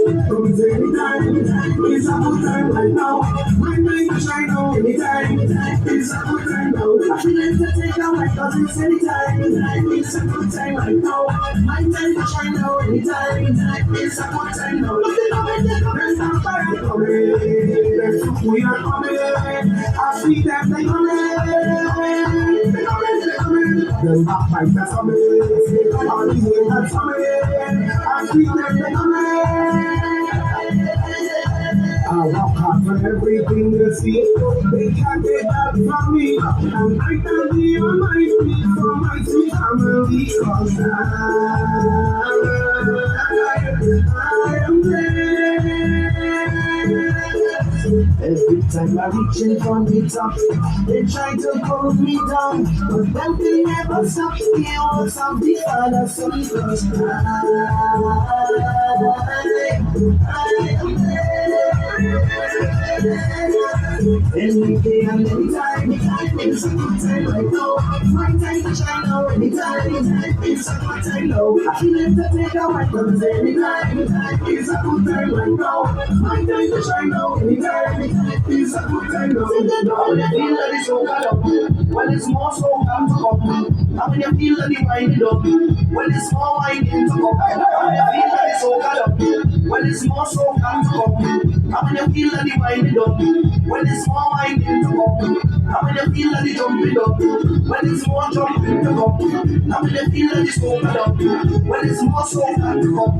Don't take me time. It's a good time right now. My mind is right now anytime. It's a good time now. I feel like to take a white cause it's anytime. It's a good time right now. My time is right now anytime. It's a good time now. There's a fire coming. There's a fire coming. I see them they coming. There's a fight that's coming. All the way that's coming. I see them they coming. I walk hard for everything you see. They can't get that from me. And I can be on my feet for my sweet family. Cause I am there. Every time I reach in for the top, they try to pull me down. But them they never stop. They won't stop the Father, Son, cause I am there. Any day and any time, it's a good time right now. My time to shine now anytime, it's a good time now. I feel it to take a white comes anytime, it's a good time right now. My time to shine now anytime, it's a good time now. When you feel that it's so cut up, when it's more so come to come. And when you feel that you wind it up, when it's more winding to come. When you feel that it's so cut up, when it's more so come to come. And when you feel that you wind it up, when it's more winding to come. And when you feel that you jumping up, when it's more jumping to come. And when you feel that it's so cut up, when it's more so come to come.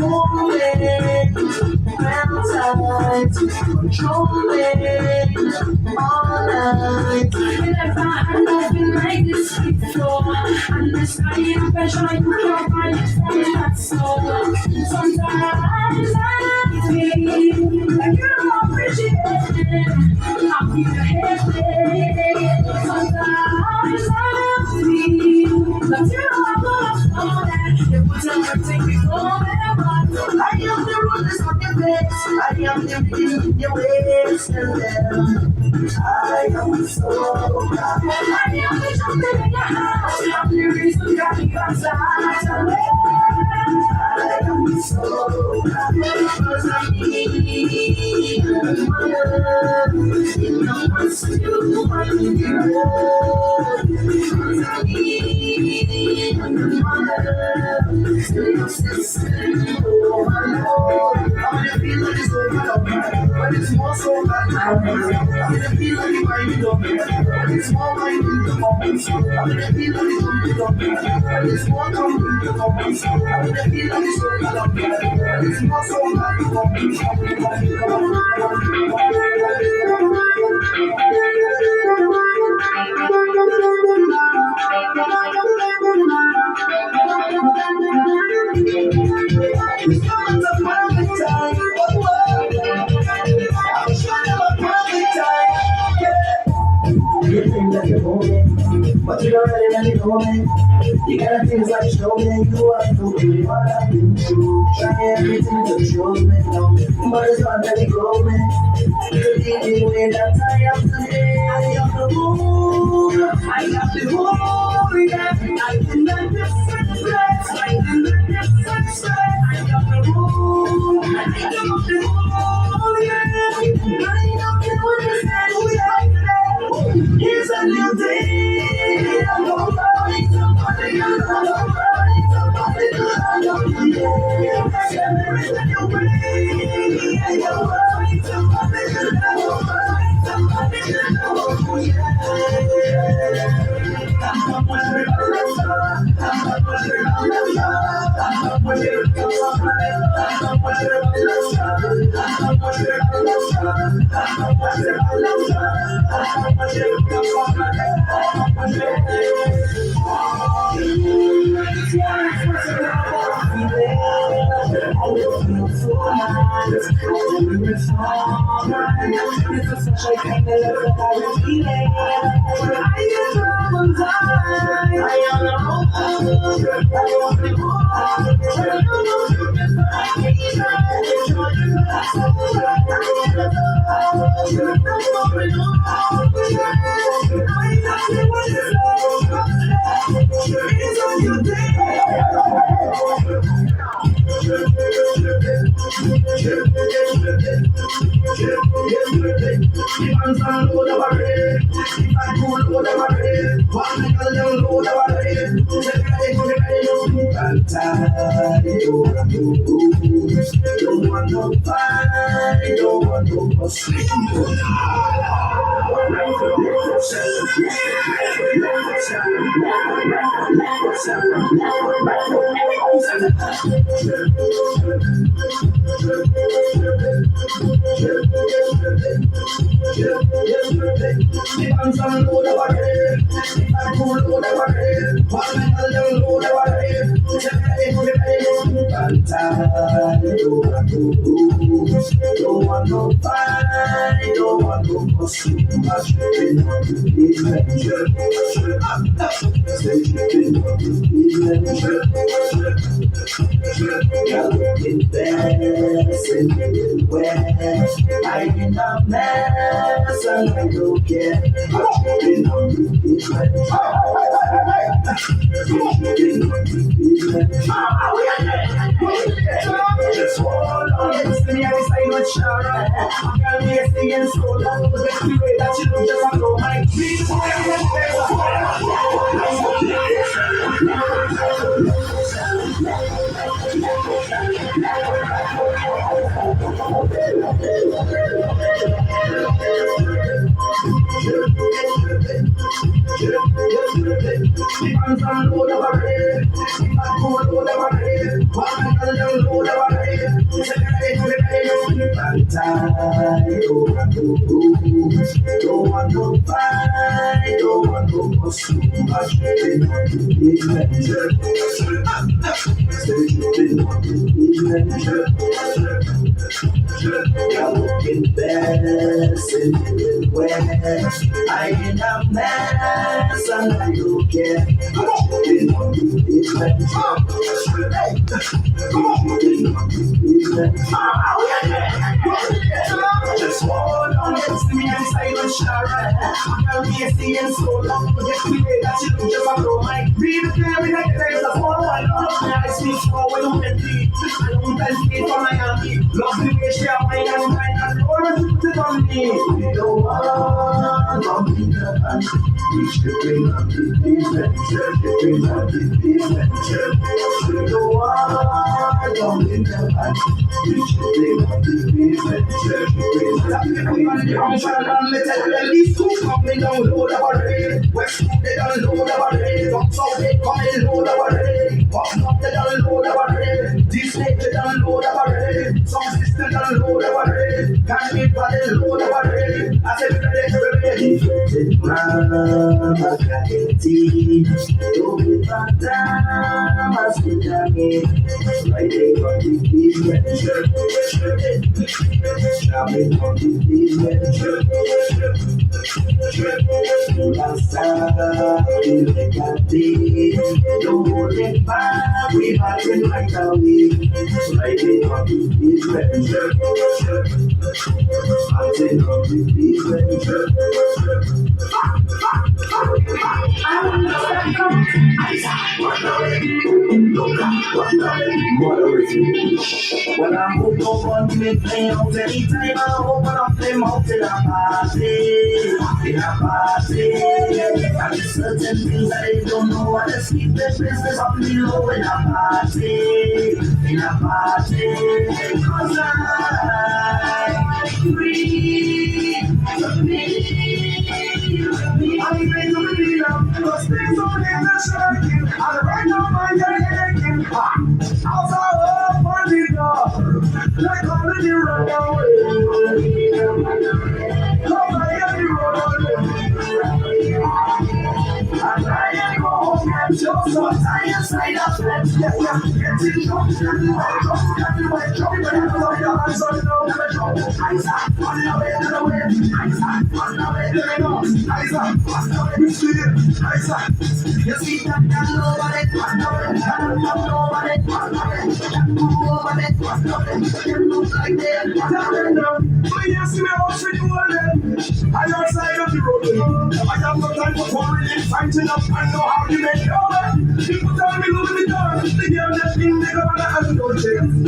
Hold it, grab tight, control it all night. Whenever I've been like this before, and this kind of pressure I put up my lips from that soul. Sometimes I feel like you don't appreciate it. I feel your head. Sometimes I feel like you don't know that it was everything before. I am the rulers on your face. I am the king in your ways. I am so happy. I am the jumping in your house. I am the reason that you outside. I am so happy because I need my love. You know what's to do, I need your love. Because I need my love. Still your sister. Oh my Lord, I'm gonna feel like it's over up, but it's more so bad now. I'm gonna feel like it's winding up, but it's more winding to come. I'm gonna feel like it's jumping up, but it's more jumping to come. I'm gonna feel like it's over up, but it's more so bad to come. It's not a perfect time. I'm trying to have a perfect time. Yeah. You think that you're moving, but you don't really let it go, man. You got things like show me you have to be what I've been through. Try everything to show me now, but it's not let it go, man. You did the way that I am today. I am the moon, I am the moon, yeah. I in a different place, I in a different state. I am the moon, I am the moon, yeah. I am the moon, yeah. Here's a new day. I'm going somebody, I'm going somebody, I'm going yeah. Everything you bring, I'm going somebody, I'm going somebody, I'm going yeah. I'm Don't want no fight, don't want no sleep. Don't want no fight, don't want no sleep. I in a mess and I don't care. Just hold on, it's me, I say no shout. I can't be singing so long, but the way that you do just follow my dreams. Don't want no fight, don't want no sleep. I in a mess and I don't care. Just hold on, it's me and silent shower. I'll be staying so long, but the way that you do just follow my breathe. Clearing like there's a fall, I don't know. I speak for when I'm empty. I don't hesitate for my army. Love the way she are mine and mine and always put it on me. You know what? Don't be the man. Reach the green of the basement. The green of the basement. You know what? Don't be the man. Reach the green of the basement. At least two coming down load of a rain. West they don't load of a rain. Up south they coming load of a rain. Up north they don't load of a rain. This state they don't load of a rain. Some system don't load of a rain. Can't be valid load of a rain. I said ready. Don't be bad time as we can get. Friday on the evening. Shabbing on the evening. Last time we make a day. Don't hold it back, we back in right away. Friday on the evening. Friday on the evening. When I'm hooked up on me play out anytime I open up them out in a party. And certain things that they don't know what to keep their business up below in a party. Cause I'm free to be. I'm free to be now. Cause things on in the circle. And right now my head aching. Outside of my door. Like all of you run away. Come I get you run away. I go home and just so tired side of it. Getting drunk, everywhere, drunk, but I don't know your hands on the I start running away, I start running away, I start running away, you see it, I start. You see that nobody, you look like that. But you see me out for you all I outside of the road. I have no time for worrying, fighting up, I know how you make it over. People tell me look at the door, the girl that in the governor has no chance.